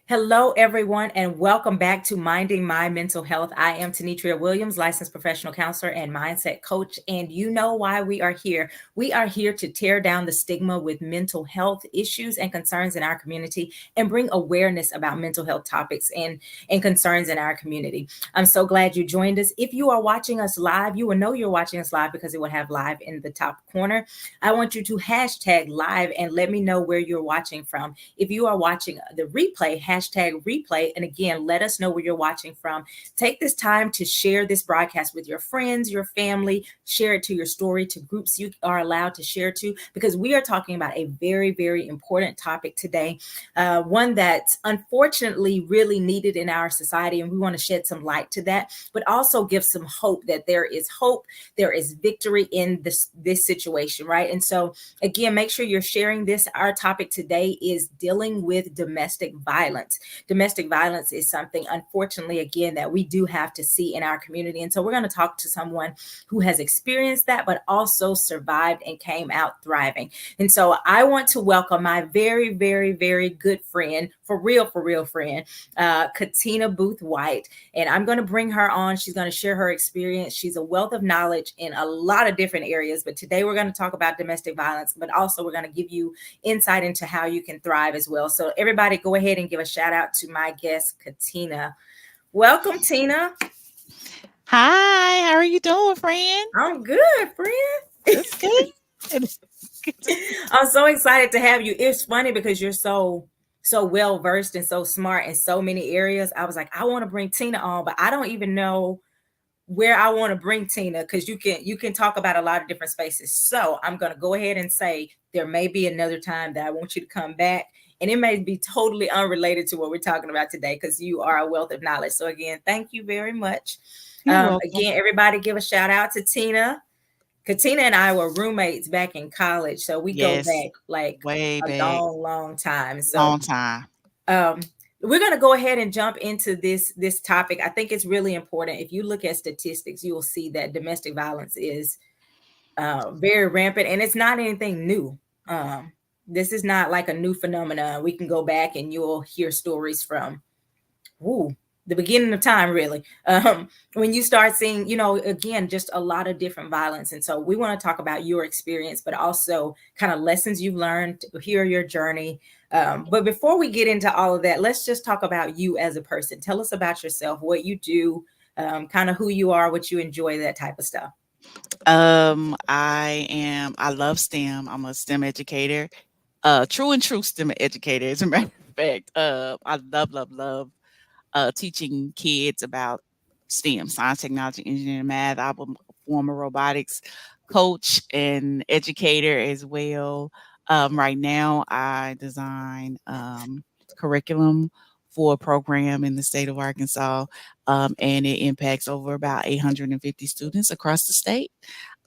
Hello, everyone, and welcome back to Minding My Mental Health. I am Tenitria Williams, licensed professional counselor and mindset coach. And you know why we are here. We are here to tear down the stigma with mental health issues and concerns in our community and bring awareness about mental health topics and concerns in our community. I'm so glad you joined us. If you are watching us live, you will know you're watching us live because it will have live in the top corner. I want you to hashtag live and let me know where you're watching from. If you are watching the replay, hashtag replay. And again, let us know where you're watching from. Take this time to share this broadcast with your friends, your family, share it to your story, to groups you are allowed to share to, because we are talking about a very, very important topic today. One that's unfortunately really needed in our society. And we want to shed some light to that, but also give some hope that there is hope, there is victory in this situation, right? And so again, make sure you're sharing this. Our topic today is dealing with domestic violence. Domestic violence is something, unfortunately, again, that we do have to see in our community. And so we're going to talk to someone who has experienced that, but also survived and came out thriving. And so I want to welcome my very, very, very good friend, for real friend, Katina Booth White. And I'm going to bring her on. She's going to share her experience. She's a wealth of knowledge in a lot of different areas. But today we're going to talk about domestic violence, but also we're going to give you insight into how you can thrive as well. So everybody go ahead and give a shout out to my guest, Katina. Welcome, Tina. Hi, how are you doing, friend? I'm good, friend. That's good. Good to- I'm so excited to have you. It's funny because you're so well versed and so smart in so many areas. I was like, I want to bring Tina on, but I don't even know where I want to bring Tina because you can talk about a lot of different spaces. So I'm gonna go ahead and say there may be another time that I want you to come back. And it may be totally unrelated to what we're talking about today because you are a wealth of knowledge. So again, thank you very much. You're welcome. Again, everybody give a shout out to Tina. Katina and I were roommates back in college, so we go Yes, back like way a back, long, long time. So long time. um, we're going to go ahead and jump into this topic. I think it's really important. If you look at statistics, you will see that domestic violence is very rampant, and it's not anything new. This is not like a new phenomenon. We can go back and you'll hear stories from woo, the beginning of time, really. When you start seeing, again, just a lot of different violence. And so we want to talk about your experience, but also kind of lessons you've learned, hear your journey. But before we get into all of that, let's just talk about you as a person. Tell us about yourself, what you do, kind of who you are, what you enjoy, that type of stuff. I love STEM. I'm a STEM educator, true STEM educator, as a matter of fact. I love teaching kids about STEM, science, technology, engineering, math. I'm a former robotics coach and educator as well. Right now, I design curriculum for a program in the state of Arkansas, and it impacts over about 850 students across the state.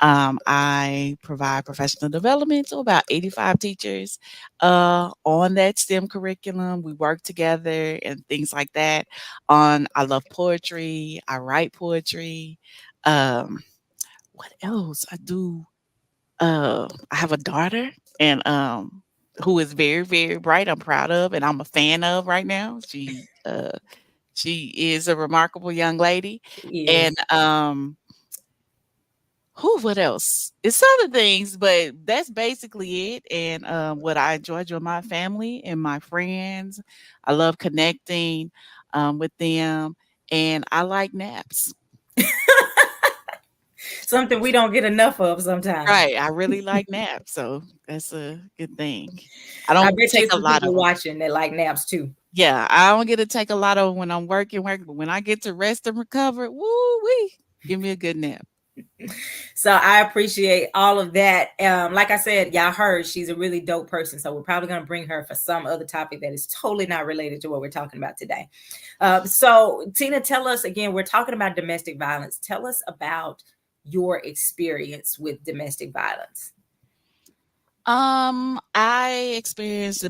I provide professional development to about 85 teachers on that STEM curriculum. We work together and things like that. I love poetry. I write poetry. Um, what else? I do. I have a daughter and who is very, very bright. I'm proud of, and I'm a fan of right now. She is a remarkable young lady, and Yes. who what else? It's other things, but that's basically it. And what I enjoy my family and my friends. I love connecting with them, and I like naps. Something we don't get enough of sometimes. Right, I really like naps, so that's a good thing. I I don't bet you take it's a some lot people of them. watching that like naps too. Yeah, I don't get to take a lot of 'em when I'm working, but when I get to rest and recover, woo wee, give me a good nap. So I appreciate all of that. Like I said, y'all heard she's a really dope person. So we're probably going to bring her for some other topic that is totally not related to what we're talking about today. So Tina, tell us again, we're talking about domestic violence. Tell us about your experience with domestic violence. I experienced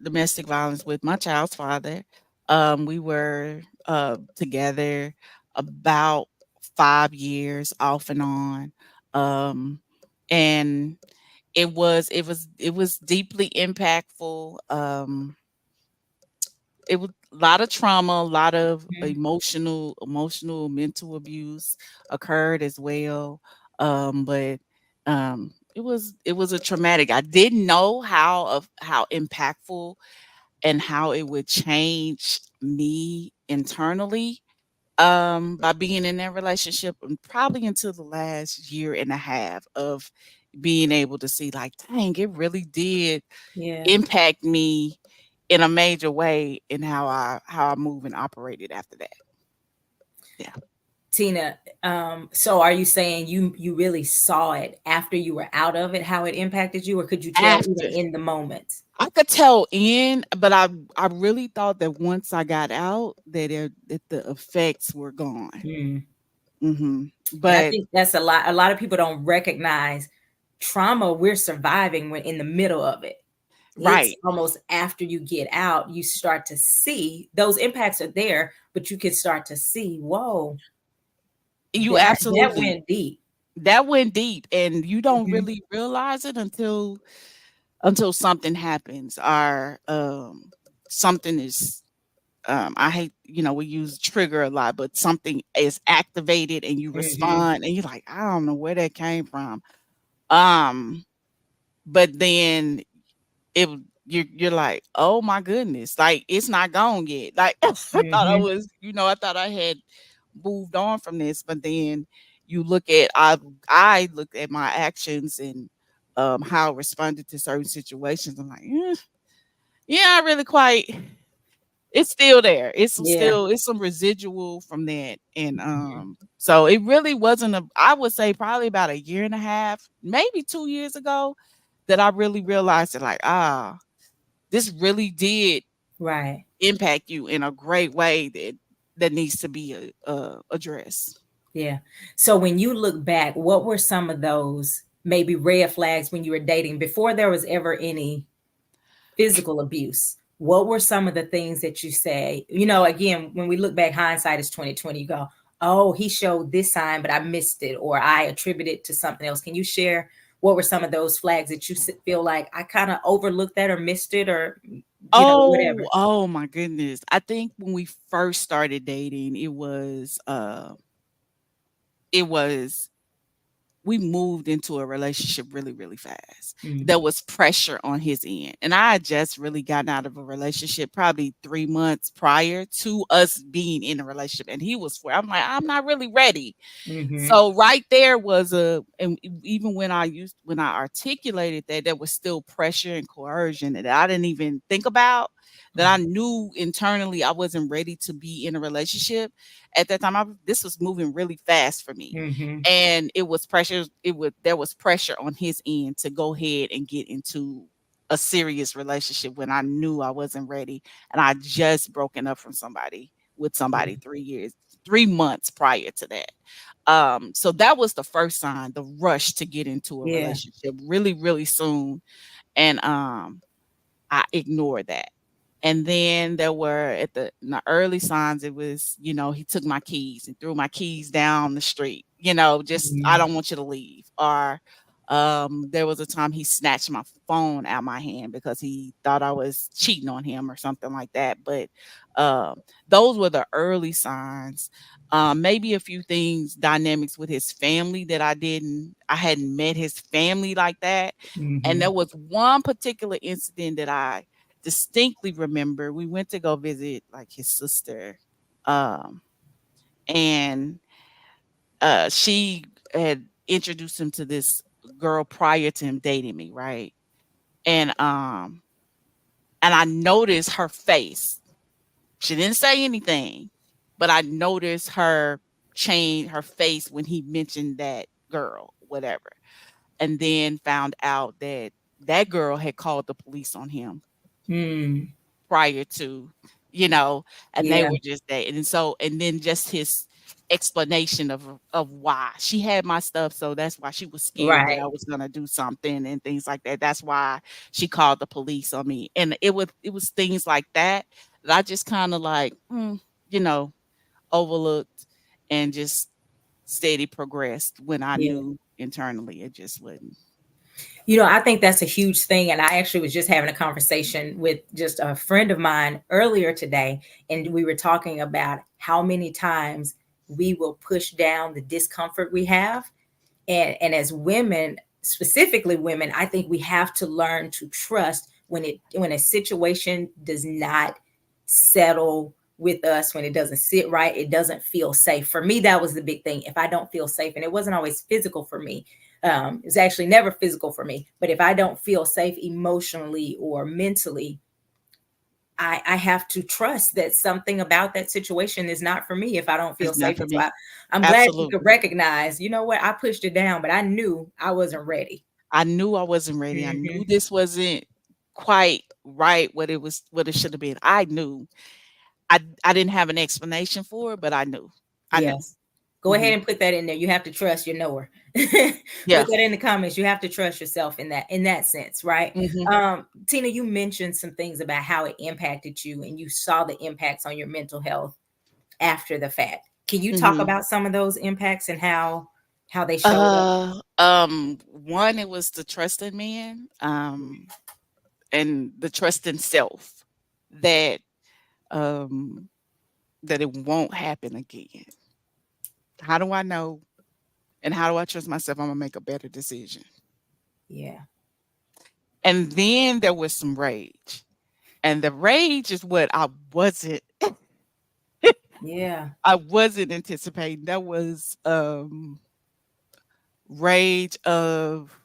domestic violence with my child's father. We were together about 5 years off and on. Um, and it was deeply impactful. it was a lot of trauma, a lot of Mhm. emotional, mental abuse occurred as well. But it was a traumatic. I didn't know how impactful and how it would change me internally by being in that relationship, and probably until the last year and a half of being able to see like, dang, it really did Yeah. impact me in a major way in how I move and operated after that. Yeah. Tina, so are you saying you really saw it after you were out of it, how it impacted you, or could you tell even After in the moment? I could tell in, but I really thought that once I got out that the effects were gone. Mm. And I But think that's a lot. A lot of people don't recognize trauma. We're surviving when in the middle of it. It's right, almost after you get out, you start to see those impacts are there, but you can start to see, whoa, you that absolutely went deep. that went deep, and you don't Mhm. really realize it until something happens or something is I hate, we use trigger a lot, but something is activated and you Mhm. respond and you're like, I don't know where that came from. Um, but then it you're like, oh my goodness, like it's not gone yet. Like I thought I Mhm. was, I thought I had moved on from this, but then you look at I look at my actions and how I responded to certain situations. I'm like, yeah, I really quite it's still there. Yeah. It's some residual from that. And Mhm. so it really wasn't I would say probably about a year and a half, maybe 2 years ago that I really realized that like, this really did Right. impact you in a great way that needs to be addressed. Yeah. So when you look back, what were some of those maybe red flags when you were dating before there was ever any physical abuse? What were some of the things that you say? Again, when we look back, hindsight is 2020. You go, oh, he showed this sign, but I missed it, or I attributed it to something else. Can you share what were some of those flags that you feel like I kind of overlooked that or missed it, or Oh, whatever? oh my goodness. I think when we first started dating, it was we moved into a relationship really, really fast. Mm. There was pressure on his end. And I had just really gotten out of a relationship probably 3 months prior to us being in a relationship. And he was I'm like, I'm not really ready. Mm-hmm. So right there was and even when I articulated that, there was still pressure and coercion that I didn't even think about, that I knew internally I wasn't ready to be in a relationship. At that time, this was moving really fast for me. Mm-hmm. And it was pressure, there was pressure on his end to go ahead and get into a serious relationship when I knew I wasn't ready. And I just broken up from somebody with Yeah. somebody 3 years, 3 months prior to that. So that was the first sign, the rush to get into a Yeah. relationship really, really soon. And I ignored that. And then there were in the early signs, it was, he took my keys and threw my keys down the street, just I Mhm. don't want you to leave. Or there was a time he snatched my phone out my hand because he thought I was cheating on him or something like that. But those were the early signs. Maybe a few things, dynamics with his family that I hadn't met his family like that. And Mhm. there was one particular incident that I distinctly remember. We went to go visit like his sister. Um, and she had introduced him to this girl prior to him dating me, right? And and I noticed her face. She didn't say anything, but I noticed her change her face when he mentioned that girl, whatever. And then found out that that girl had called the police on him Mm. prior to, you know, and they Yeah. were just that. And then just his explanation of why she had my stuff, so that's why she was scared that Right. I was gonna do something and things like that. That's why she called the police on me. And it was things like that that I just kind of like, you know, overlooked and just steady progressed when I Yeah. knew internally it just wouldn't. I think that's a huge thing. And I actually was just having a conversation with just a friend of mine earlier today. And we were talking about how many times we will push down the discomfort we have. And as women, specifically women, I think we have to learn to trust when a situation does not settle with us, when it doesn't sit right, it doesn't feel safe. For me, that was the big thing. If I don't feel safe, and it wasn't always physical for me, it was actually never physical for me. But if I don't feel safe emotionally or mentally, I have to trust that something about that situation is not for me if I don't feel It's not safe. for And so me. I'm glad you could Absolutely. recognize, you know what, I pushed it down, but I knew I wasn't ready. I knew I wasn't ready. I knew Hmm. this wasn't quite right what it should have been. I knew. I didn't have an explanation for it, but I knew. I knew. Yes. Go ahead Mhm. and put that in there. You have to trust your knower. Put Yeah. that in the comments. You have to trust yourself in that sense, right? Mhm. Tina, you mentioned some things about how it impacted you and you saw the impacts on your mental health after the fact. Can you talk Mhm. about some of those impacts and how they showed up? One, it was the trust in man, and the trust in self that um that it won't happen again. How do I know and how do I trust myself I'm gonna make a better decision? Yeah. And then there was some rage. And the rage is what Yeah. I wasn't anticipating. That was rage of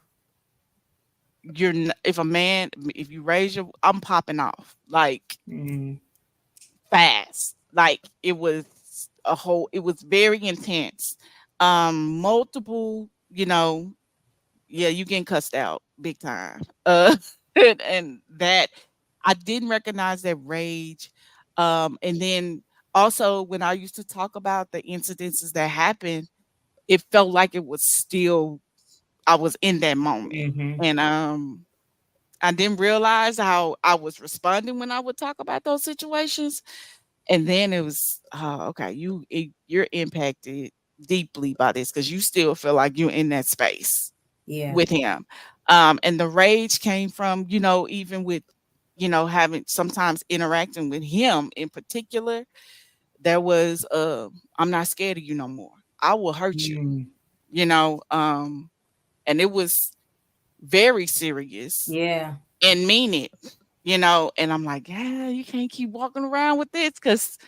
if a man, if you raise your, I'm popping off like Mm, fast. Like it was very intense. Multiple, yeah, you getting cussed out big time. And that I didn't recognize that rage. And then also when I used to talk about the incidences that happened, it felt like it was still I was in that moment. mhm. And I didn't realize how I was responding when I would talk about those situations. And then it was, oh, okay, you're impacted deeply by this because you still feel like you're in that space Yeah. with him. And the rage came from, even with, having sometimes interacting with him in particular, there was I'm not scared of you no more. I will hurt you, Mm, you know. And it was very serious yeah. and mean it, and I'm like, yeah, you can't keep walking around with this because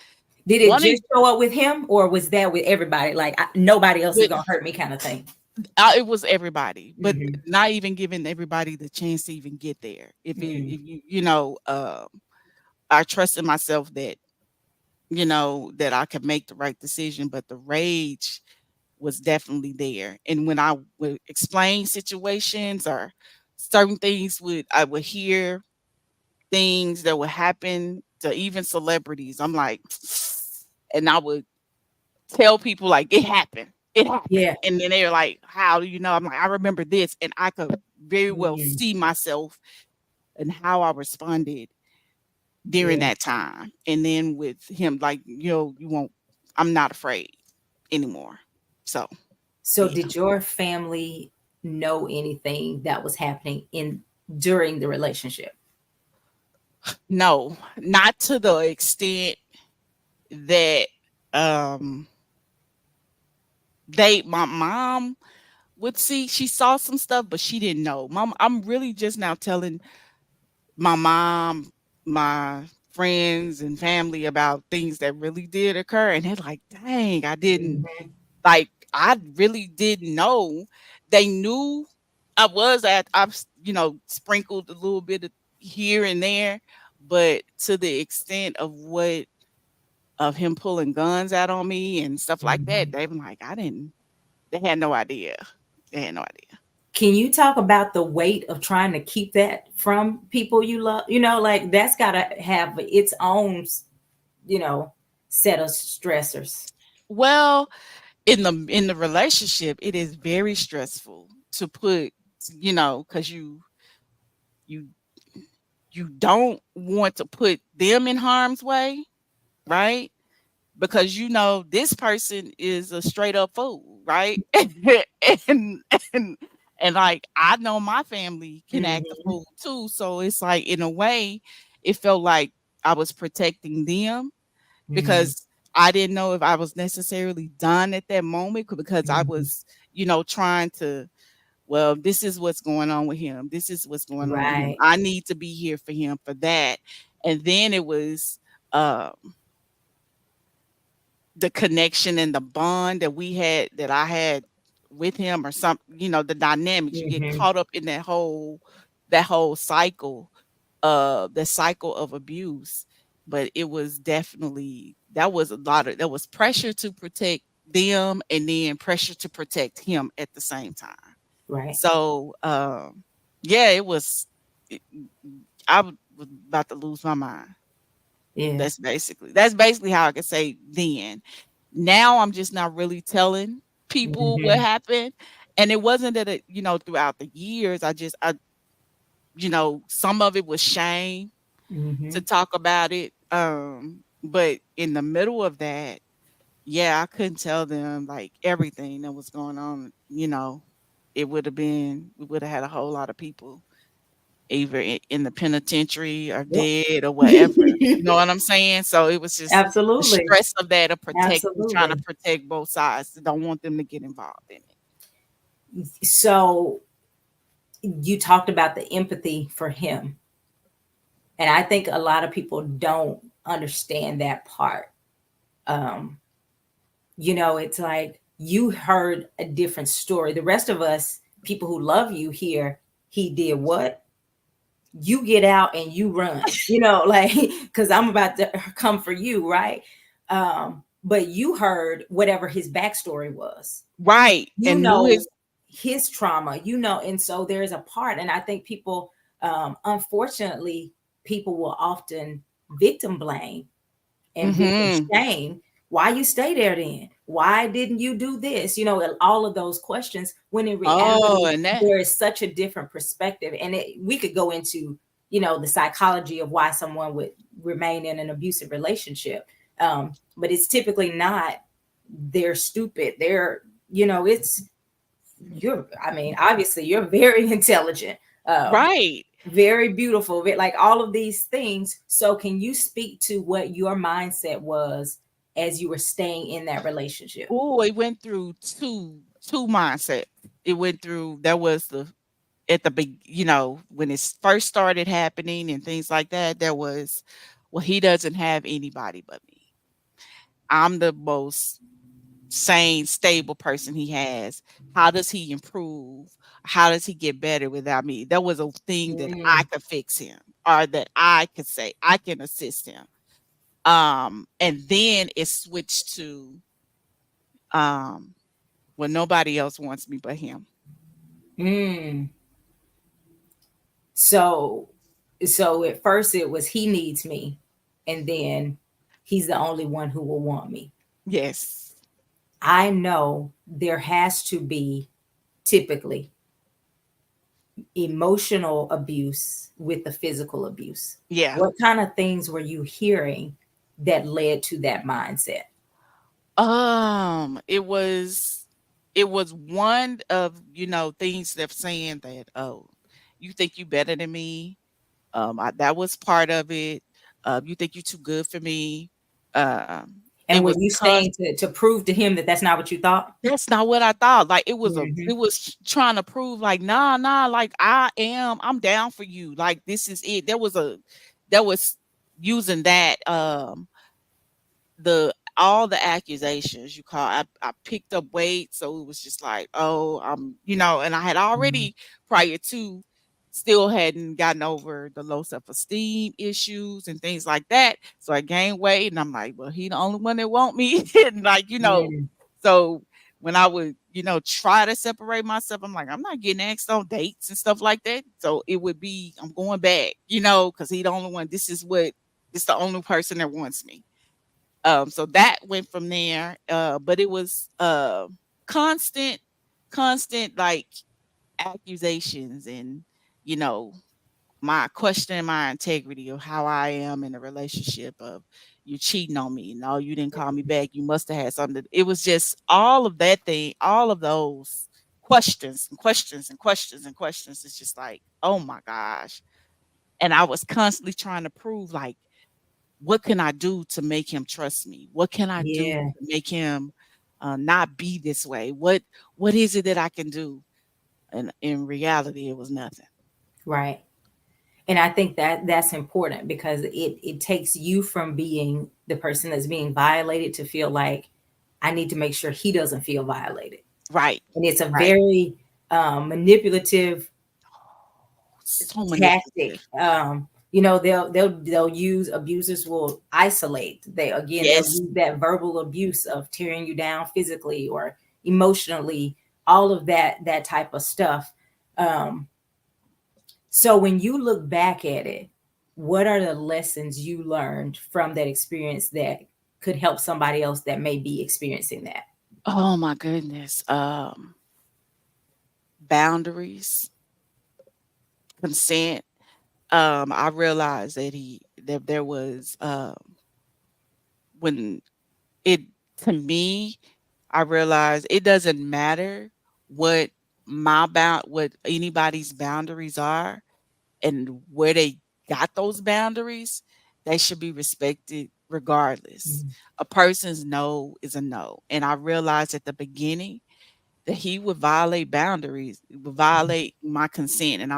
Did it one of just show up with him, or was that with everybody? Like nobody else is with gonna hurt me, kind of thing. it was everybody, but Hmm. not even giving everybody the chance to even get there. Mm, If I trusted myself that that I could make the right decision, but the rage was definitely there. And when I would explain situations or certain things, I would hear things that would happen to even celebrities. I'm like, and I would tell people like it happened. It happened. yeah. And then they're like, how do you know? I'm like, I remember this. And I could very well Mm, see myself and how I responded during yeah. that time. And then with him, like, you won't, I'm not afraid anymore. So So yeah. did your family know anything that was happening in during the relationship? No, not to the extent that um my mom would see. She saw some stuff, but she didn't know. Mom, I'm really just now telling my mom, my friends and family about things that really did occur. And they're like, dang, Mhm. I really didn't know. They knew I've sprinkled a little bit of here and there, but to the extent of him pulling guns out on me and stuff like that, Mhm. they were like, they had no idea. They had no idea. Can you talk about the weight of trying to keep that from people you love? Like that's got to have its own, you know, set of stressors. Well, in the relationship, it is very stressful to put, because you you don't want to put them in harm's way, right? Because this person is a straight up fool, right? and and And like I know my family can act a Mhm. fool too. So it's like in a way, it felt like I was protecting them Mhm. because I didn't know if I was necessarily done at that moment because I Mhm. was, trying to, well, this is what's going on with him. This is what's going on with him. Right. I need to be here for him for that. And then it was uh the connection and the bond that I had with him or something, the dynamics. You get Mhm. caught up in that whole cycle, the cycle of abuse. But it was definitely there was pressure to protect them and then pressure to protect him at the same time. Right. So yeah, it, was about to lose my mind. Yeah. That's basically how I could say then. Now I'm just not really telling people what Mhm. happened. And it wasn't that throughout the years, some of it was shame to Mhm. talk about it. But in the middle of that, yeah, I couldn't tell them like everything that was going on. We would have had a whole lot of people either in the penitentiary or Yep. dead or whatever. You know what I'm saying? So it was just the Absolutely. stress of that, of trying to Absolutely. protect both sides. Don't want them to get involved in it. So you talked about the empathy for him. And I think a lot of people don't understand that part. Um, it's like you heard a different story. The rest of us, people who love you, hear he did what? You get out and you run, like, because I'm about to come for you, right? But you heard whatever his backstory was, Right. you And knew know his his trauma, and so there's a part, and I think people, unfortunately, people will often victim blame and victim mhm. shame. Why you stay there then? Why didn't you do this? All of those questions, when in Oh, reality, and that there is such a different perspective. And we could go into, the psychology of why someone would remain in an abusive relationship. But it's typically not they're stupid. It's I mean, obviously you're very intelligent. Um, right. very beautiful, like all of these things. So can you speak to what your mindset was as you were staying in that relationship? Oh, it went through two mindsets. It went through There was the at the big, when it first started happening and things like that, there was, well, he doesn't have anybody but me. I'm the most sane, stable person he has. How does he improve? How does he get better without me? There was a thing that I Mm, could fix him or that I could say I can assist him. And then it switched to um well, nobody else wants me but him. mm. So at first it was he needs me, and then he's the only one who will want me. Yes. I know there has to be typically emotional abuse with the physical abuse. Yeah. What kind of things were you hearing that led to that mindset? It was one of, things that saying that, oh, you think you better than me. That was part of it. You think you're too good for me. It And were was you saying to prove to him that that's not what you thought? That's not what I thought. Like it Mhm. was trying to prove like, nah, nah, like I'm down for you. Like this is it. There was using that the all the accusations you call. I picked up weight, so it was just like, oh, and I had Mhm. already prior to still hadn't gotten over the low self-esteem issues and things like that. So I gained weight and I'm like, well, he the only one that want me. And like, Mm. so when I would, try to separate myself, I'm like, I'm not getting asked on dates and stuff like that. So it would be, I'm going back, because he the only one. This the only person that wants me. So that went from there. But it was constant, constant like accusations and, you know, my questioning my integrity of how I am in a relationship of you cheating on me. No, you didn't call me back. You must have had something. It was just all of that thing, all of those. questions and questions and questions and questions. It's just like, oh my gosh. And I was constantly trying to prove, like, what can I do to make him trust me? What can I do Yeah. to make him not be this way? What is it that I can do? And in reality, it was nothing. Right. And I think that that's important because it takes you from being the person that's being violated to feel like I need to make sure he doesn't feel violated. Right. And it's a Right. very manipulative So tactic. manipulative. They'll use, abusers will isolate. They'll Yes. use that verbal abuse of tearing you down physically or emotionally, all of that type of stuff. Um, so when you look back at it, what are the lessons you learned from that experience that could help somebody else that may be experiencing that? Oh my goodness. Boundaries, consent. I realized that there was when it to me, I realized it doesn't matter what what anybody's boundaries are and where they got those boundaries, they should be respected regardless. Mhm. A person's no is a no. And I realized at the beginning that he would violate boundaries, would violate my consent, and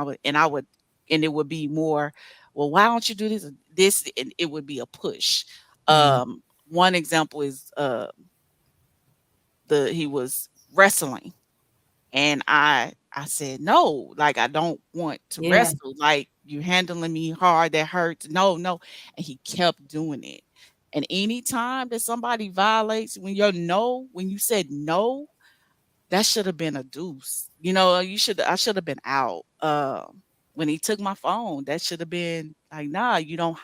it would be more, well, why don't you do this, and it would be a push. Mhm. One example is the he was wrestling, and I said, "No, like, I don't want to Yeah. wrestle, like, you handling me hard, that hurts. No, no." And he kept doing it. And anytime that somebody violates when you said no, that should have been a deuce. I should have been out. When he took my phone, that should have been like, "Nah, you don't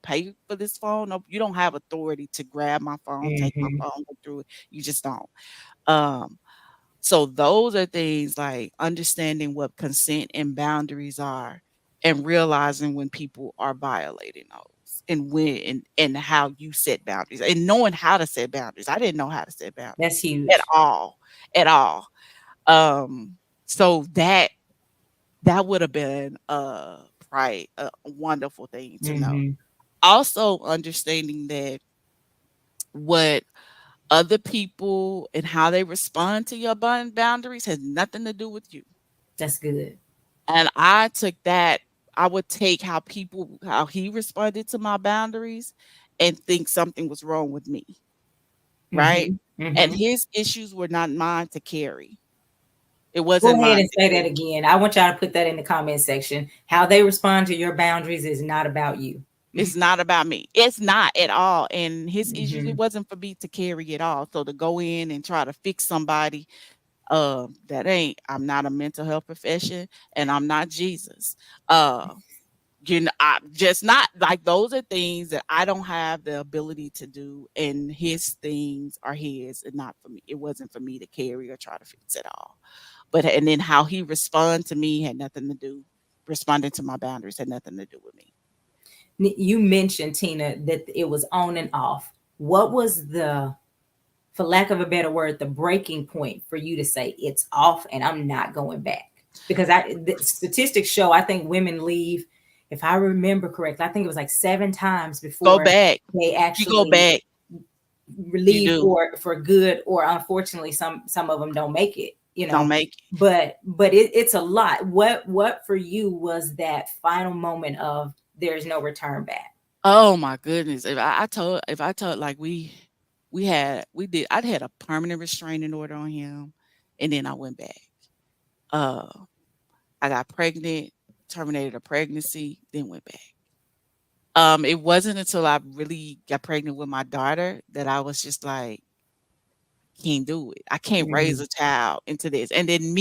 pay for this phone. No, you don't have authority to grab my phone, take my Mhm. phone, go through it. You just don't." Um, so those are things like understanding what consent and boundaries are and realizing when people are violating those and and how you set boundaries and knowing how to set boundaries. I didn't know how to set That's boundaries at huge. all, at all. So that would have been probably a wonderful thing to know. Mhm. Also understanding that what other people and how they respond to your boundaries has nothing to do with you. That's good. And I took that I would take how he responded to my boundaries and think something was wrong with me, right? Mhm. And Mhm. his issues were not mine to carry. It Go wasn't ahead mine and to say that carry. again. I want y'all to put that in the comment section. How they respond to your boundaries is not about you. It's not about me. It's not at all. And his issues, it Mhm. wasn't for me to carry at all. So to go in and try to fix somebody, I'm not a mental health profession and I'm not Jesus. Uh, I just not like those are things that I don't have the ability to do, and his things are his and not for me. It wasn't for me to carry or try to fix at all. But and then how he responded to me had nothing to do. Responding to my boundaries had nothing to do with me. You mentioned, Tina, that it was on and off. What was for lack of a better word, the breaking point for you to say it's off and I'm not going back? Because the statistics show, I think women leave, if I remember correctly, I think it was like 7 times Go before back. they You go actually back. You leave do. for good, or unfortunately some of them don't make it, Don't make it. but it's a lot. What for you was that final moment of there's no return back? Oh my goodness. If I told like I'd had a permanent restraining order on him and then I went back. Uh I got pregnant, terminated a pregnancy, then went back. It wasn't until I really got pregnant with my daughter that I was just like, can't do it. I can't raise Mhm. a child into this. And then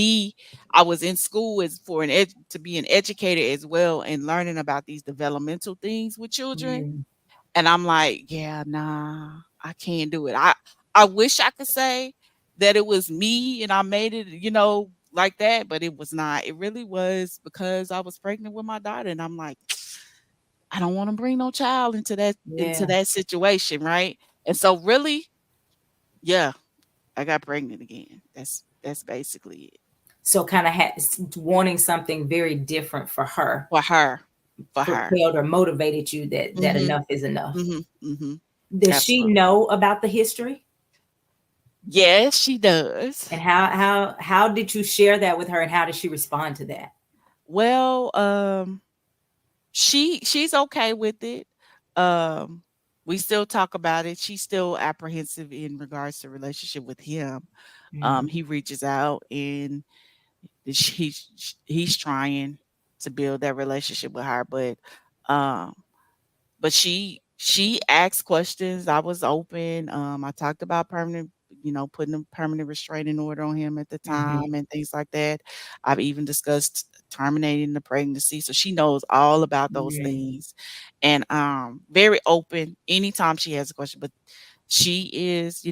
I was in school as for to be an educator as well and learning about these developmental things with children. Mhm. And I'm like, yeah, nah, I can't do it. I wish I could say that it was me and I made it, like that, but it was not. It really was because I was pregnant with my daughter and I'm like, I don't want to bring no child into Yeah. that situation, right? And so really, yeah, I got pregnant again. That's basically it. So kind of wanting something very different for her For her. For her. propelled or motivated you that Mhm. enough is enough. Mhm. Mhm. Does she Absolutely. know about the history? Yes, she does. And how did you share that with her, and how did she respond to that? Well, she's okay with it. Um, we still talk about it. She's still apprehensive in regards to relationship with him. Mhm. He reaches out and he's trying to build that relationship with her, um, but she asked questions. I was open. I talked about permanent, putting a permanent restraining order on him at the Mhm. time and things like that. I've even discussed terminating the pregnancy, so she knows all about those Mhm. things, and very open anytime she has a question. But she is,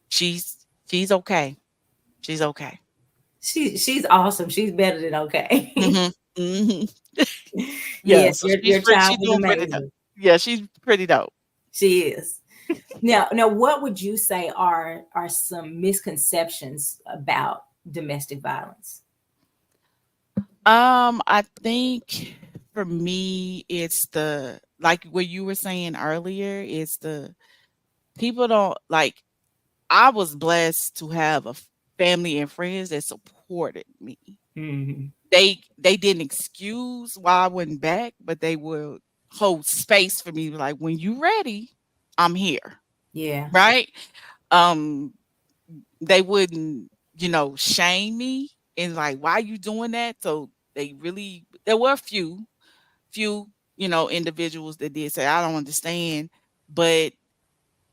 she's okay. She's okay. She's awesome. She's better than okay. Mhm. Mhm. Yeah, Yes, so your child she's was doing pretty dope. amazing. Yeah, she's pretty dope. She is. Now, what would you say are some misconceptions about domestic violence? I think for me, it's the like what you were saying earlier, it's the people don't like I was blessed to have a family and friends that supported me. Mhm. They didn't excuse why I went back, but they would hold space for me like when you ready, I'm here. Yeah. Right? Um they wouldn't, shame me and like, why you doing that? So there were a few, individuals that did say, I don't understand. But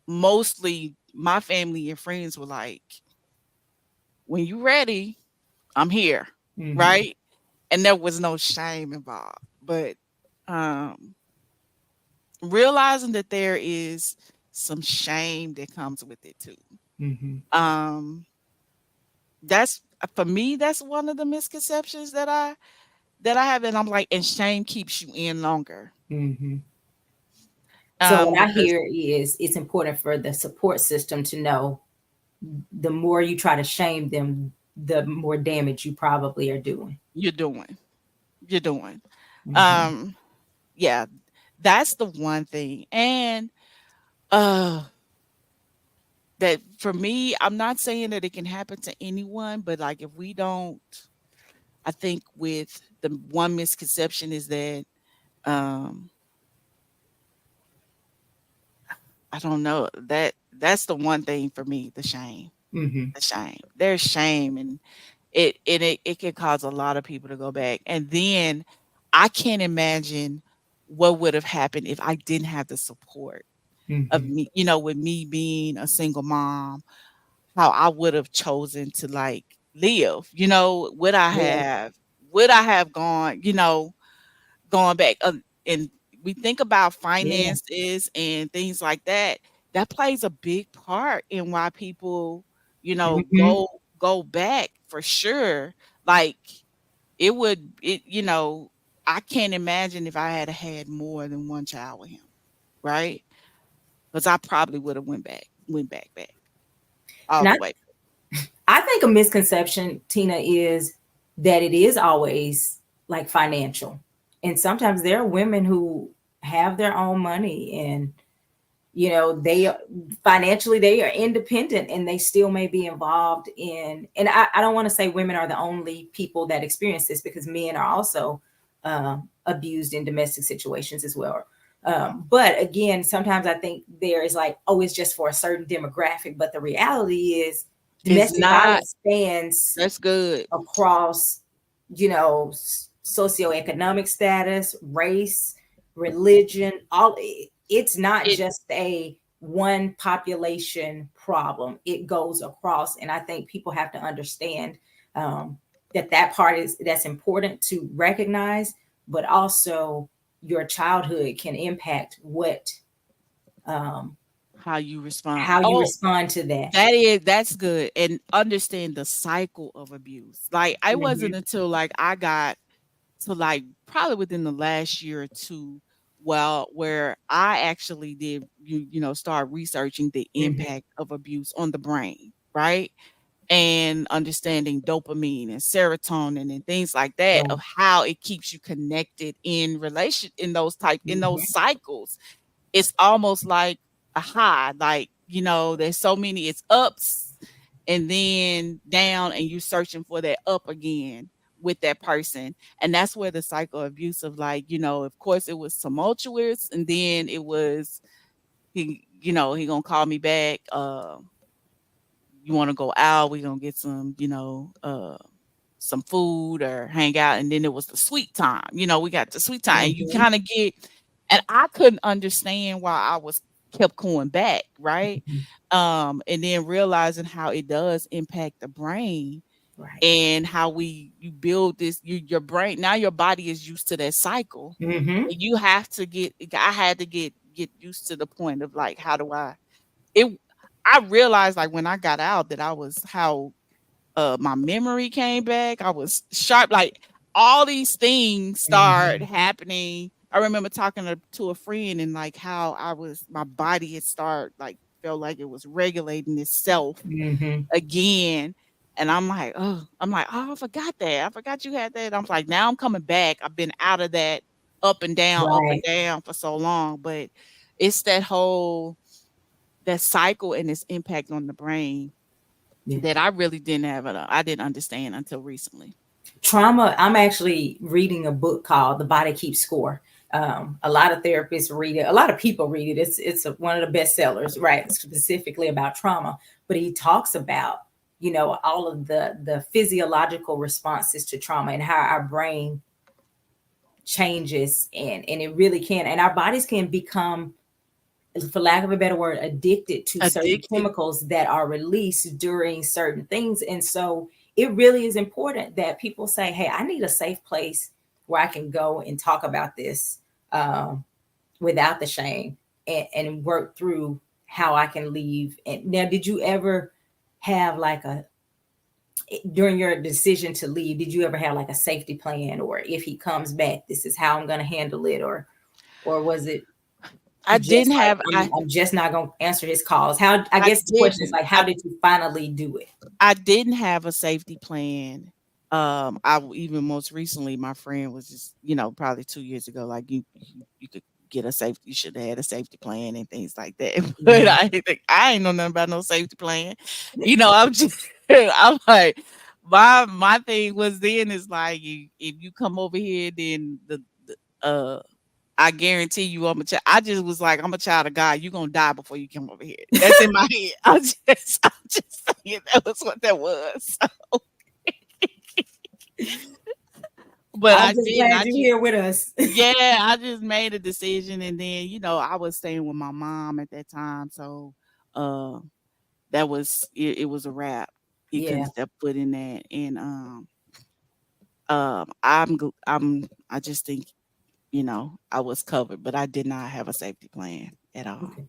mostly my family and friends were like, when you ready, I'm here. Mhm. Right. And there was no shame involved. But um realizing that there is some shame that comes with it too. Mhm. Um that's for me, that's one of the misconceptions that I have, and I'm like, and shame keeps you in longer. Mhm. So what I Because hear is it's important for the support system to know the more you try to shame them, the more damage you probably are doing. you're doing, you're doing. Mhm. Um, yeah, that's the one thing. And uh that for me, I'm not saying that it can happen to anyone, but like if we don't, I think with the one misconception is that um I don't know, that's the one thing for me, the shame. Mhm. The shame. There's shame and it can cause a lot of people to go back. And then I can't imagine what would have happened if I didn't have the support of Mhm. me, with me being a single mom, how I would have chosen to like live. Yeah. Would I have gone, going back? And we think about Yeah. finances and things like that. That plays a big part in why people, Mhm. go back for sure. Like I can't imagine if I had more than one child with him, right? Because I probably would have went back all And the way. I think a misconception, Tina, is that it is always like financial. And sometimes there are women who have their own money, and they financially they are independent, and they still may be involved in, and I don't want to say women are the only people that experience this, because men are also abused in domestic situations as well. But again, sometimes I think there is like, oh, it's just for a certain demographic, but the reality is It's domestic not. violence spans That's good. across, socioeconomic status, race, religion, all. It's not It just a one population problem. It goes across, and I think people have to understand that part is that's important to recognize, but also your childhood can impact um, how you respond. how you Oh, respond to that. that's good. And understand the cycle of abuse. Like I wasn't Mhm. until like I got to like probably within the last year or two, well, where I actually did start researching the Mhm. impact of abuse on the brain, right? and understanding dopamine and serotonin and things like that, Right. of how it keeps you connected in relation in those Mhm. cycles. It's almost like a high, like, there's so many, it's ups and then down, and you searching for that up again with that person. And that's where the cycle of abuse of, like, of course it was tumultuous, and then it was he gonna call me back, you want to go out, we gonna get some food or hang out. And then it was the sweet time, we got the sweet time, and you Mhm. kind of get, and I couldn't understand why I was kept going back, right? Mhm. And then realizing how it does impact the brain, Right. and how you build this, your brain, now your body is used to that cycle. Mhm. And I had to get used to the point of, like, how do it I realized, like, when I got out, that I was how my memory came back. I was sharp. Like, all these things start Mhm. happening. I remember talking to a friend, and, like, how my body had start, like, felt like it was regulating itself Mhm. again. And I'm like, oh, I forgot that. I forgot you had that. I'm like, now I'm coming back. I've been out of that up and Right. down for so long. But it's that cycle and its impact on the brain Yeah. that I really I didn't understand until recently. Trauma. I'm actually reading a book called The Body Keeps Score. A lot of therapists read it. A lot of people read it. One of the best sellers, right? Specifically about trauma. But he talks about, all of the physiological responses to trauma and how our brain changes, and it really can. And our bodies can become, for lack of a better word, addicted to certain Addicted. chemicals that are released during certain things. And so it really is important that people say, hey, I need a safe place where I can go and talk about this, um, without the shame, and work through how I can leave. And now, did you ever have like during your decision to leave, did you ever have like a safety plan, or if he comes back, this is how I'm going to handle it? Or was it I just didn't like, have I'm just not gonna answer his calls? How, I I guess the question is didn't like, how did you finally do it? I didn't have a safety plan. Even most recently, my friend was just, probably 2 years ago, like, you could get a safety, you should have had a safety plan and things like that. But Mhm. I ain't know nothing about no safety plan. I'm just, I'm like, my thing was then is like, if you come over here, then uh I guarantee you I'm a child. I just was like, I'm a child of God. You're gonna die before you come over here. That's in my head. I'm just saying that was what that was. But I'm I just didn't. glad you're here with us. Yeah, I just made a decision, and then, I was staying with my mom at that time. So uh that was it, it was a wrap. He couldn't Yeah. step foot in that. And I just think, I was covered, but I did not have a safety plan at all. Okay.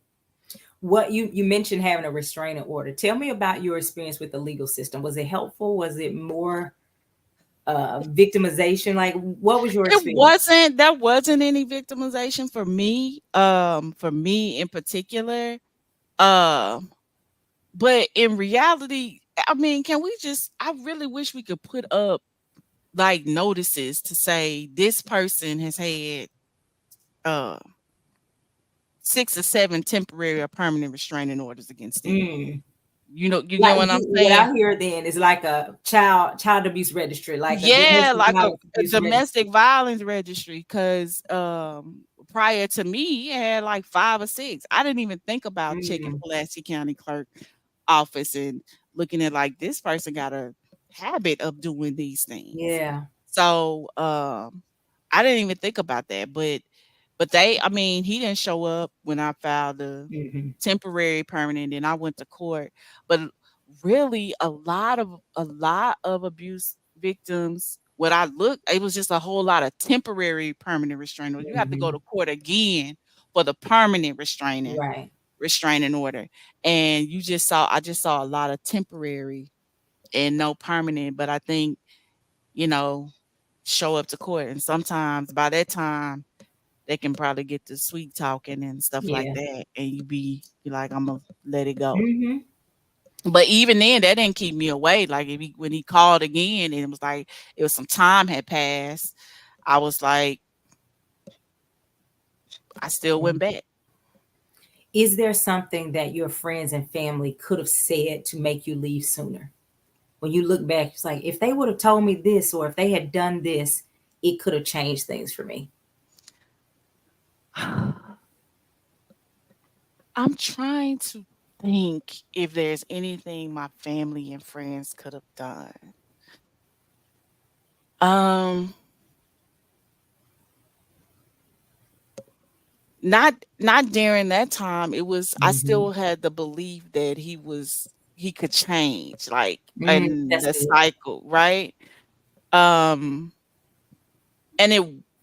What you mentioned having a restraining order. Tell me about your experience with the legal system. Was it helpful? Was it more victimization? Like, what was your experience? There wasn't any victimization for me in particular. Um, but in reality, I mean, I really wish we could put up, like, notices to say this person has had uh 6 or 7 temporary or permanent restraining orders against them. Mm. You get Like, what I'm what saying? I hear then is like a child abuse registry, like a Yeah, domestic like violence a abuse registry. domestic violence registry. Cause prior to me, he had like 5 or 6. I didn't even think about checking Mm. Pulaski County Clerk office and looking at, like, this person got a habit of doing these things. Yeah. So, I didn't even think about that. But I mean, he didn't show up when I filed the Mhm. temporary permanent, and I went to court. But really, a lot of abuse victims, what I looked, it was just a whole lot of temporary permanent restraining order. You have to go Mhm. to court again for the permanent Right. restraining order. And I just saw a lot of temporary and no permanent. But I think, you know, show up to court, and sometimes by that time they can probably get to sweet talking and stuff like Yeah. that, and you be like, I'm gonna let it go. Mhm. But even then, that didn't keep me away. Like when he called again, and it was like it was some time had passed, I was like, I still went Mm. back. Is there something that your friends and family could have said to make you leave sooner? When you look back, it's like if they would have told me this or if they had done this, it could have changed things for me. I'm trying to think if there's anything my family and friends could have done. Um, not during that time. It was I Mm-hmm. still had the belief that he could change, like, and That's the good. cycle, right? Um, and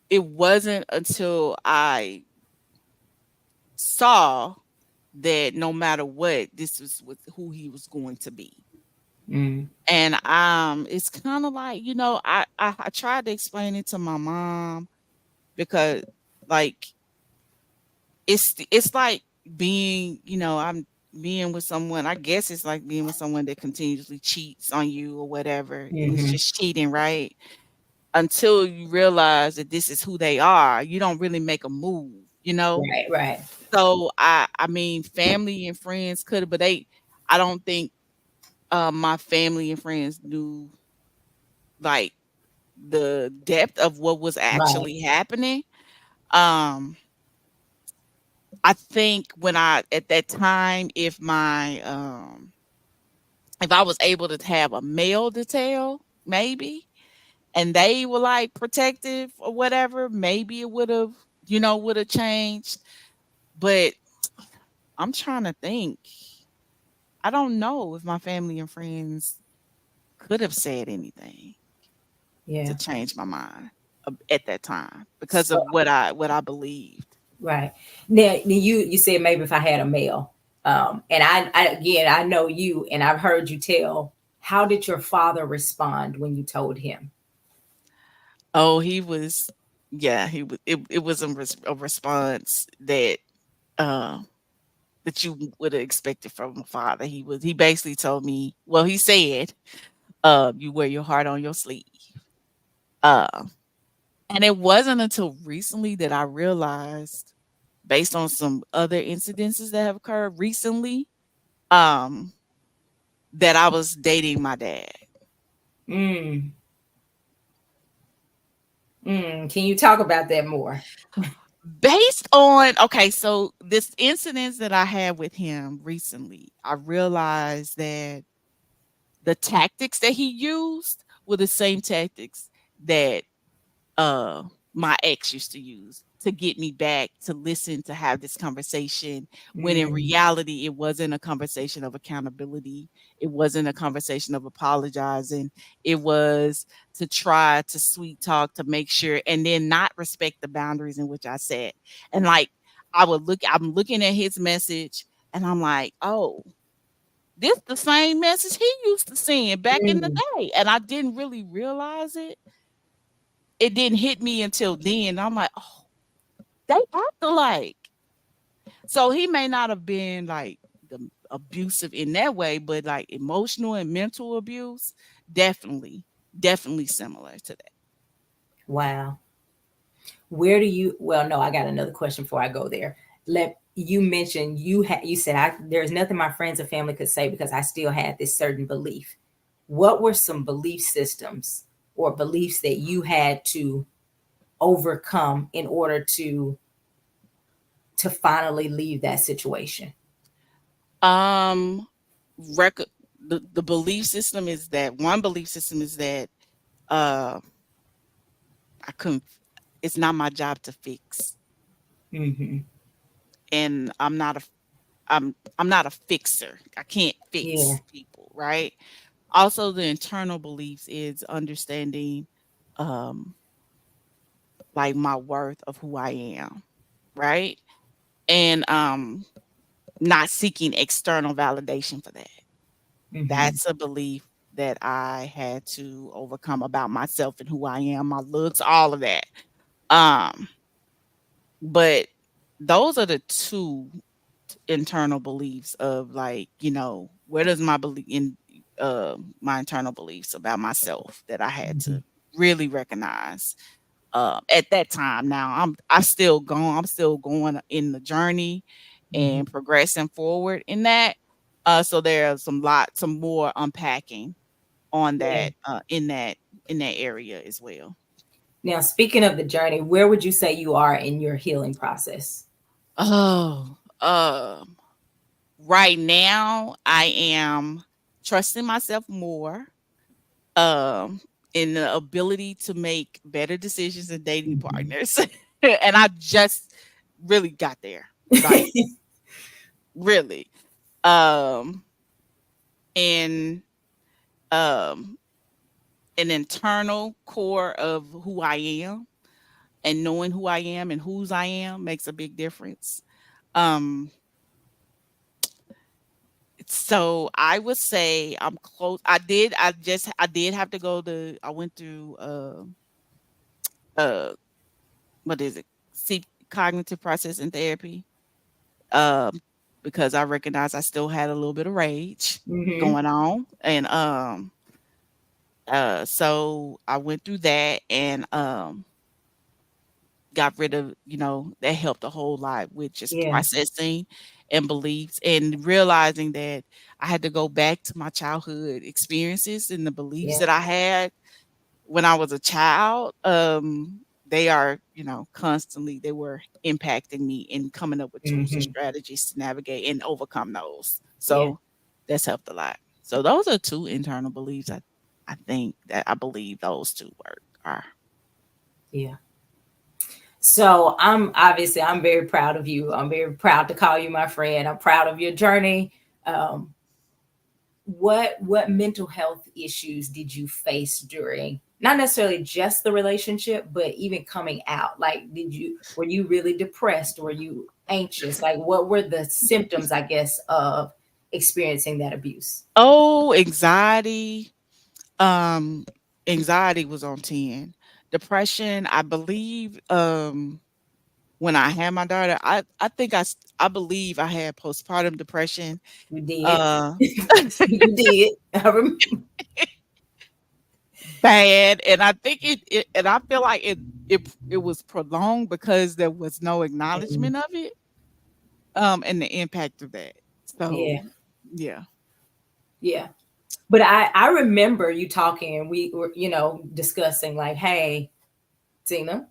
it wasn't until I saw that no matter what, this was with who he was going to be. Mm. And it's kind of like, I tried to explain it to my mom because like it's like being, I'm being with someone. I guess it's like being with someone that continuously cheats on you or whatever, and it's Mm-hmm. just cheating, right? Until you realize that this is who they are, you don't really make a move. Right, right, So I mean, family and friends could have, but I don't think my family and friends knew like the depth of what was right. actually happening. Um, I think when I at that time, if I was able to have a male detail, maybe, and they were like protective or whatever, maybe it would have changed. But I'm trying to think. I don't know if my family and friends could have said anything to Yeah. change my mind at that time because So of what I believed. right. Now you said maybe if I had a male. And I again I know you and I've heard you tell. How did your father respond when you told him? Oh, he was, yeah, he was. It was a response uh, that you would have expected from a father. He basically told me, well, he said, "You wear your heart on your sleeve." Uh, and it wasn't until recently that I realized, based on some other incidences that have occurred recently, um, that I was dating my dad. Mm, can you talk about that more? Based on, okay, so this incidents that I had with him recently, I realized that the tactics that he used were the same tactics that uh my ex used to use to get me back to listen, to have this conversation, when in Mm, reality it wasn't a conversation of accountability, it wasn't a conversation of apologizing, it was to try to sweet talk to make sure, and then not respect the boundaries in which I set. And like, I'm looking at his message and I'm like, oh, this the same message he used to send back in the mm, day, and I didn't really realize it. It didn't hit me until then. I'm like, "Oh, they act alike." So he may not have been like the abusive in that way, but like emotional and mental abuse, definitely, definitely similar to that. wow. Where do you? Well, no, I got another question before I go there. Let you mention you said there's nothing my friends and family could say because I still had this certain belief. What were some belief systems or beliefs that you had to overcome in order to finally leave that situation? Um, record the belief system is that one belief system is that uh I couldn't it's not my job to fix. Mm-hmm. And I'm not a fixer. I can't Yeah. fix people, right? Also, the internal beliefs is understanding, um, like my worth of who I am, right? And not seeking external validation for that. Mm-hmm. That's a belief that I had to overcome about myself and who I am, my looks, all of that. Um, but those are the two. internal beliefs of like, where does my belief in my internal beliefs about myself that I had Mhm. to really recognize at that time. Now I'm still going in the journey Mhm. and progressing forward in that. So there's some more unpacking on Yeah. that in that area as well. Now, speaking of the journey, where would you say you are in your healing process? Oh, right now I am trusting myself more, um, in the ability to make better decisions in dating Mhm. partners. And I just really got there. Like really. Um and um an internal core of who I am, and knowing who I am and whose I am makes a big difference. Um so I would say I'm close. I did have to go to I went through uh what is it? Cognitive processing therapy. Um because I recognized I still had a little bit of rage Mhm. going on. And so I went through that, and got rid of, that helped a whole lot with just Yeah. processing and beliefs, and realizing that I had to go back to my childhood experiences and the beliefs Yeah. that I had when I was a child. They are, constantly they were impacting me and coming up with tools and Mhm. strategies to navigate and overcome those. Yeah. So that's helped a lot. So those are two internal beliefs. I think that I believe those two work are. Yeah. So I'm very proud of you. I'm very proud to call you my friend. I'm proud of your journey. Um, what mental health issues did you face during not necessarily just the relationship, but even coming out? Like, were you really depressed? Were you anxious? Like, what were the symptoms, I guess, of experiencing that abuse? Oh, anxiety. Um, Anxiety was on 10. Depression, I believe, when I had my daughter, I believe I had postpartum depression. You did. Uh You did. I remember. Bad, and I think and I feel like it was prolonged because there was no acknowledgement of it, and the impact of that. Yeah. So, yeah. Yeah. But I remember you talking, and we were, discussing like, hey, Tina,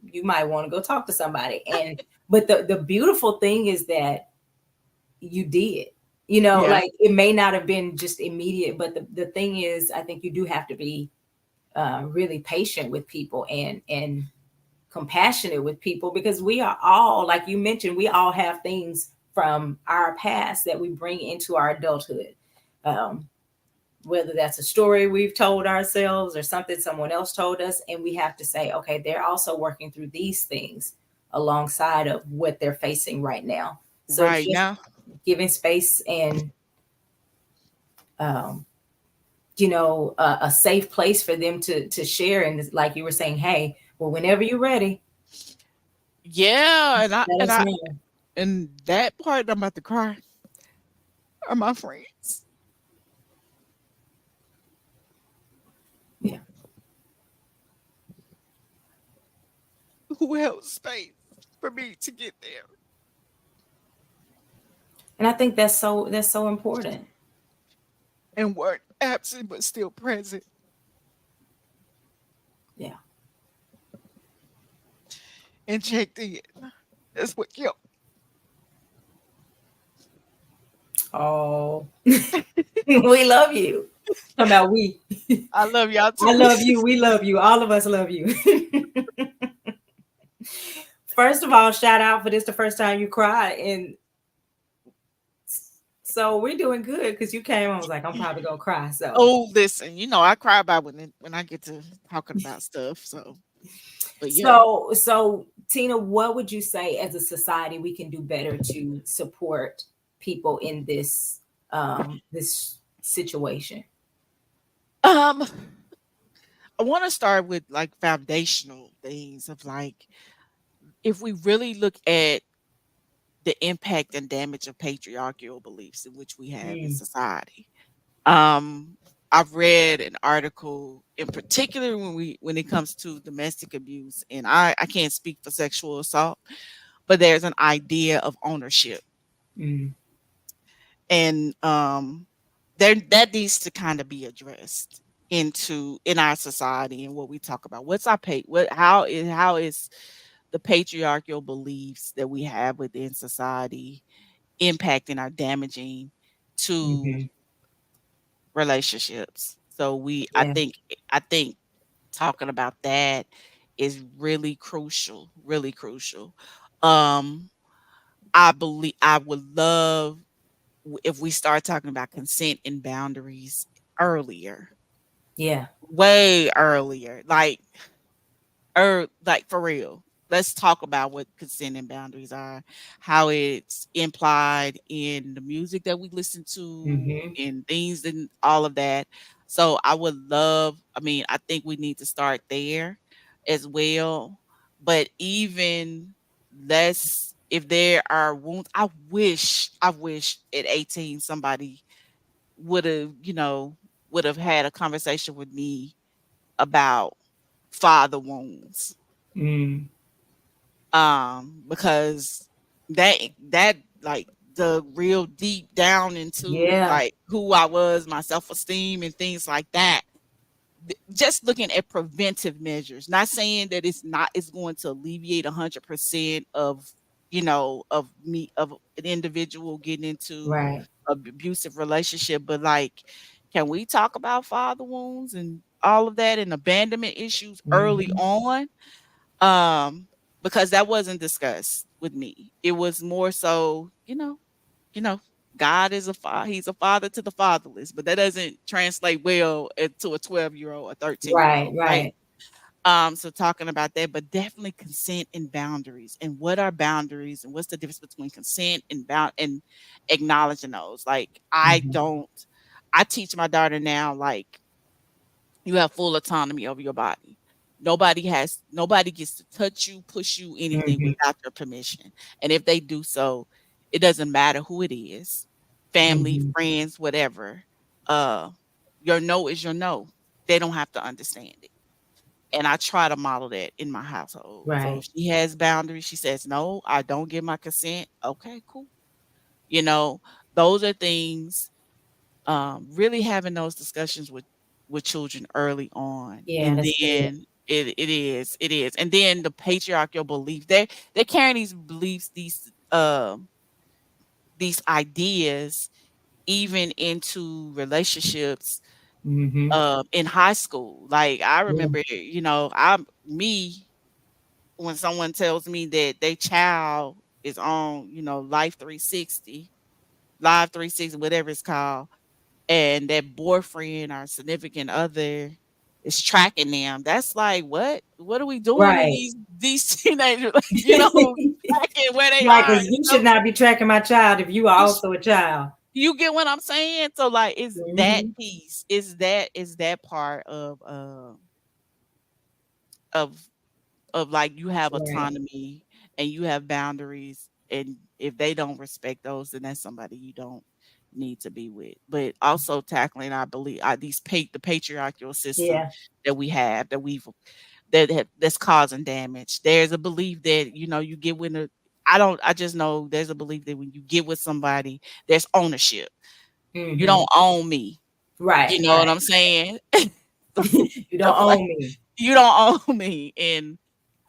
you might want to go talk to somebody. And but the beautiful thing is that you did. Yeah. Like, it may not have been just immediate, but the thing is, I think you do have to be really patient with people, and compassionate with people, because we are all, like you mentioned, we all have things from our past that we bring into our adulthood. Um, whether that's a story we've told ourselves or something someone else told us, and we have to say, okay, they're also working through these things alongside of what they're facing right now. So Right just now. giving space and um, a safe place for them to share, and like you were saying, hey, well, whenever you're ready, Yeah, let us know. and that part I'm about to cry are my friends Yeah. who held space for me to get there And I think that's so important. and weren't absent but still present Yeah. and checked in. That's what kept. Oh, we love you. Talking about we. I love y'all I too. love you. We love you. All of us love you. First of all, shout out for this the first time you cried. And so we're doing good because you came on. I was like, I'm probably gonna cry. So Oh, listen, I cry about when I get to talking about stuff. So, but yeah. so Tina, what would you say as a society we can do better to support people in this situation? Um, I want to start with like foundational things of like, if we really look at the impact and damage of patriarchal beliefs in which we have in Mm, society. Um, I've read an article in particular when it comes to domestic abuse, and I can't speak for sexual assault, but there's an idea of ownership, mm, and there that needs to kind of be addressed in our society and what we talk about. What's our pay? What how is the patriarchal beliefs that we have within society impacting or damaging to mhm. relationships? So we Yeah, I think talking about that is really crucial, really crucial. Um I believe I would love if we start talking about consent and boundaries earlier, yeah. way earlier, like for real. Let's talk about what consent and boundaries are, how it's implied in the music that we listen to, Mhm, and things and all of that. So I would love, I mean, I think we need to start there as well. But even less, if there are wounds, I wish at 18 somebody would have, would have had a conversation with me about father wounds, mm. because that like dug real deep down into Yeah. like who I was, my self-esteem and things like that. Just looking at preventive measures, not saying that it's going to alleviate 100% of, of me, of an individual getting into Right. abusive relationship, but like, can we talk about father wounds and all of that and abandonment issues early Mhm, on? Because that wasn't discussed with me. It was more so, you know, God is a father. He's a father to the fatherless, but that doesn't translate well to a 12-year-old or 13-year right, old, right? right. So talking about that, but definitely consent and boundaries, and what are boundaries, and what's the difference between consent and and acknowledging those. Like, Mhm, I teach my daughter now, like, you have full autonomy over your body. Nobody gets to touch you, push you, anything mhm, without your permission. And if they do so, it doesn't matter who it is, family, mhm. friends, whatever. Uh, your no is your no. They don't have to understand it. And I try to model that in my household. So Right. if she has boundaries, she says, "No, I don't give my consent." Okay, cool. You know, those are things, really having those discussions with children early on, Yeah, and that's good. then it is, and then the patriarchal belief, they're carrying these beliefs, these ideas even into relationships, Mhm. in high school. Like, I Yeah. remember, I'm me when someone tells me that their child is on, Live 360, whatever it's called, and that boyfriend or significant other is tracking them. That's like, what are we doing to Right. these teenagers? Like, tracking where they Right, are. 'cause you should not be tracking my child if you are You, also a child. you get what I'm saying? So like, it's that Mhm, piece, is that part of like, you have right. autonomy and you have boundaries, and if they don't respect those, then that's somebody you don't need to be with. But also tackling, I believe, the patriarchal system Yeah. that we have, that's causing damage. There's a belief that, you get with a I just know there's a belief that when you get with somebody, there's ownership. You Mhm. don't own me. Right, You know what right. I'm saying? So, You don't like, own me. you don't own me. And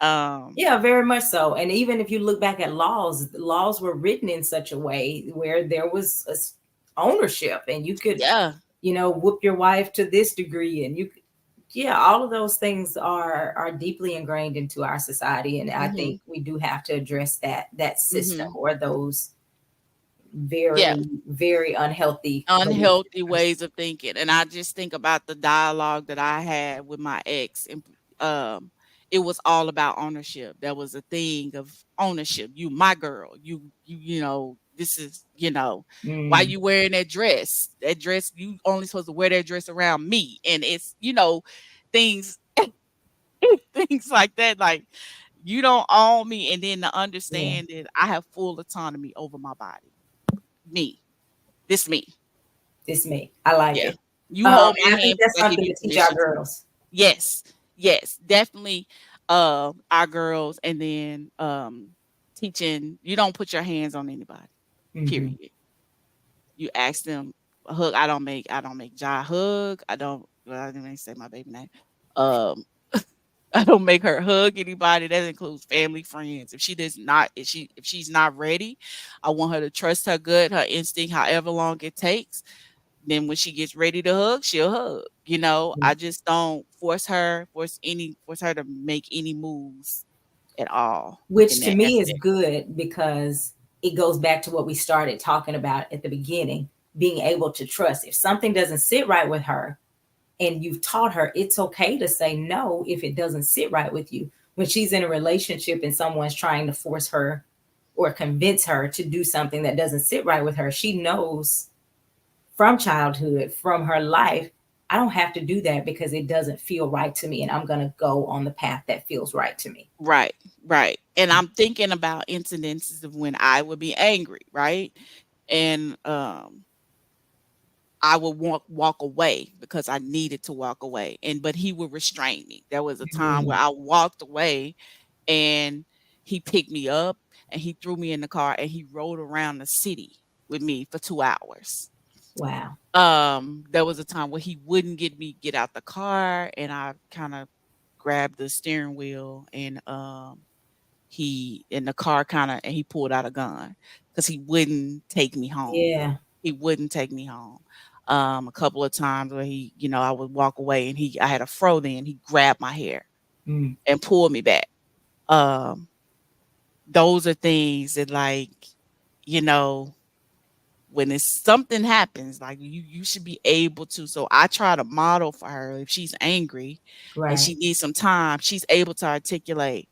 um Yeah, very much so. And even if you look back at laws, laws were written in such a way where there was ownership, and you could, yeah. whoop your wife to this degree, and yeah, all of those things are deeply ingrained into our society, and I Mhm. think we do have to address that system Mhm. or those Yeah. very very unhealthy belief Unhealthy systems. ways of thinking. And I just think about the dialogue that I had with my ex, and it was all about ownership. There was a thing of ownership. You my girl. This is, why Mm, you wearing that dress? That dress, you only supposed to wear that dress around me. And it's, things things like that. Like, You don't own me, and then to Yeah. understand that I have full autonomy over my body. Me. This me. It's me. I like Yeah. it. You hold my And I think hand that's before I give something you to teach our permission to. girls. Yes. Yes. Definitely our girls, and then teaching you don't put your hands on anybody. Hmm. Period. You ask them a hug. I don't make Jai hug. I didn't even say my baby name. Um I don't make her hug anybody. That includes family, friends. If she's not ready, I want her to trust her gut, her instinct, however long it takes. Then when she gets ready to hug, she'll hug. I just don't force her to make any moves at all in Which to that me is aspect. good because it goes back to what we started talking about at the beginning, being able to trust. If something doesn't sit right with her and you've taught her it's okay to say no if it doesn't sit right with you. When she's in a relationship and someone's trying to force her or convince her to do something that doesn't sit right with her, she knows from childhood, from her life, I don't have to do that because it doesn't feel right to me. And I'm going to go on the path that feels right to me. Right, right. And I'm thinking about incidences of when I would be angry, right? And I would walk away because I needed to walk away. But he would restrain me. There was a time where Mm, I walked away, and he picked me up and he threw me in the car and he rode around the city with me for 2 hours. wow. There was a time where he wouldn't get out the car, and I kind of grabbed the steering wheel, and he in the car kind of and he pulled out a gun because he wouldn't take me home. Yeah. He wouldn't take me home. A couple of times where I would walk away, and I had a fro then. He grabbed my hair Mm, and pulled me back. Um, those are things that, like, you know, when it's something happens, like you should be able to. So I try to model for her, if she's angry and right. she needs some time, she's able to articulate,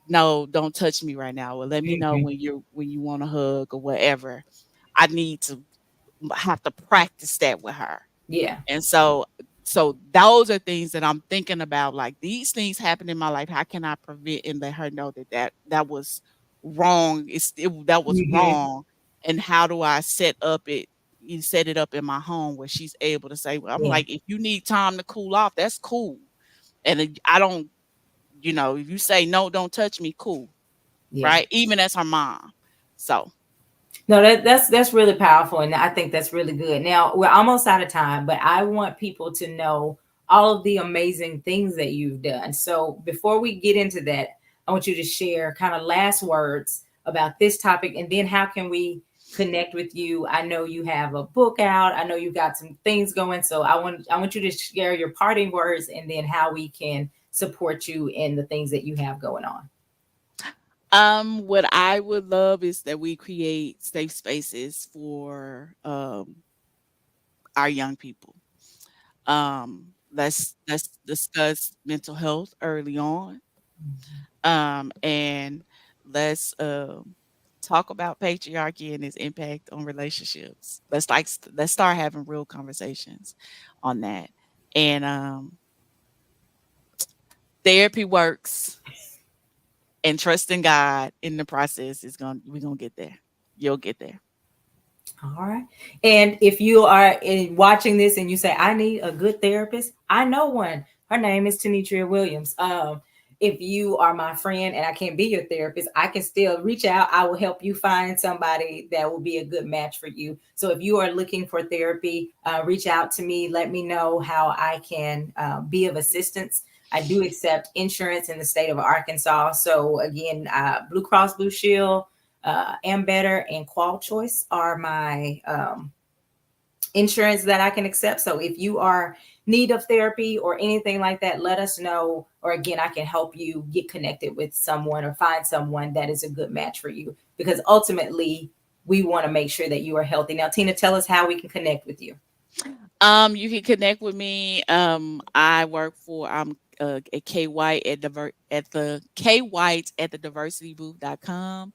no, don't touch me right now. Or let me know Hmm. when you want a hug or whatever. I need to have to practice that with her. Yeah. And so those are things that I'm thinking about. Like, these things happen in my life. How can I prevent and let her know that was wrong? That was Hmm. wrong. And how do I set it up in my home where she's able to say, well, I'm Yeah. like, if you need time to cool off, that's cool. And I don't, if you say no, don't touch me, cool. Yeah. Right? Even as her mom. So No, that's really powerful, and I think that's really good. Now we're almost out of time, but I want people to know all of the amazing things that you've done. So before we get into that, I want you to share kind of last words about this topic, and then how can we connect with you? I know you have a book out. I know you've got some things going. So I want you to share your parting words, and then how we can support you in the things that you have going on. what I would love is that we create safe spaces for our young people. Let's discuss mental health early on. And let's talk about patriarchy and its impact on relationships. Let's start having real conversations on that. And therapy works, and trusting God in the process is going we're going to get there. You'll get there. All right. And if you are watching this and you say, I need a good therapist, I know one. Her name is Tenitria Williams. If you are my friend and I can't be your therapist, I can still reach out. I will help you find somebody that will be a good match for you. So if you are looking for therapy, reach out to me. Let me know how I can be of assistance. I do accept insurance in the state of Arkansas. So again, Blue Cross Blue Shield, Ambetter, and Qual Choice are my insurance that I can accept. So if you are need of therapy or anything like that, let us know. Or again, I can help you get connected with someone or find someone that is a good match for you. Because ultimately, we want to make sure that you are healthy. Now, Tina, tell us how we can connect with you. You can connect with me. I'm at K White at the K White at the diversitybooth.com.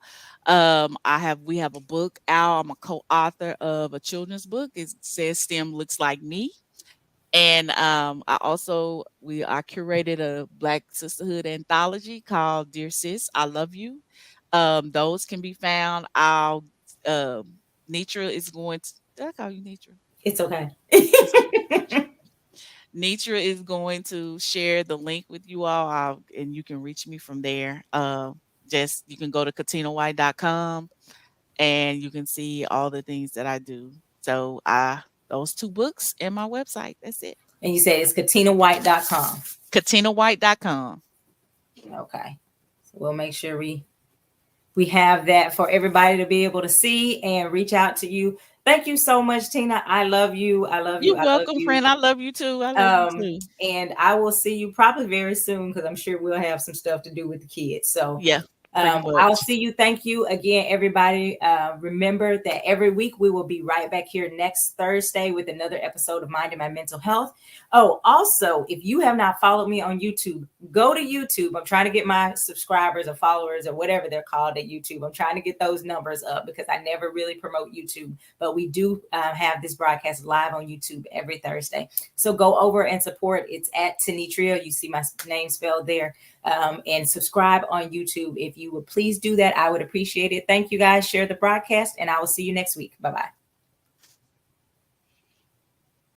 We have a book out. I'm a co-author of a children's book. It says STEM Looks Like Me. And I curated a Black sisterhood anthology called Dear Sis, I Love You. Those can be found. Nitra is going to, did I call you Nitra? It's okay. Nitra is going to share the link with you all, and you can reach me from there. Just you can go to katinawhite.com and you can see all the things that I do. So those 2 books and my website. That's it. And you said it's katinawhite.com. katinawhite.com. Okay. So we'll make sure we have that for everybody to be able to see and reach out to you. Thank you so much, Tina. I love you. I love you. You're welcome, friend. I love you too. I love you too. And I will see you probably very soon because I'm sure we'll have some stuff to do with the kids. So yeah. I'll see you. Thank you again, everybody. Remember that every week we will be right back here next Thursday with another episode of Minding My Mental Health. Oh, also, if you have not followed me on YouTube, go to YouTube. I'm trying to get my subscribers or followers or whatever they're called at YouTube. I'm trying to get those numbers up because I never really promote YouTube, but we do have this broadcast live on YouTube every Thursday. So go over and support. It's at Tenitria. You see my name spelled there. And subscribe on YouTube. If you would please do that, I would appreciate it. Thank you guys. Share the broadcast, and I will see you next week. Bye-bye.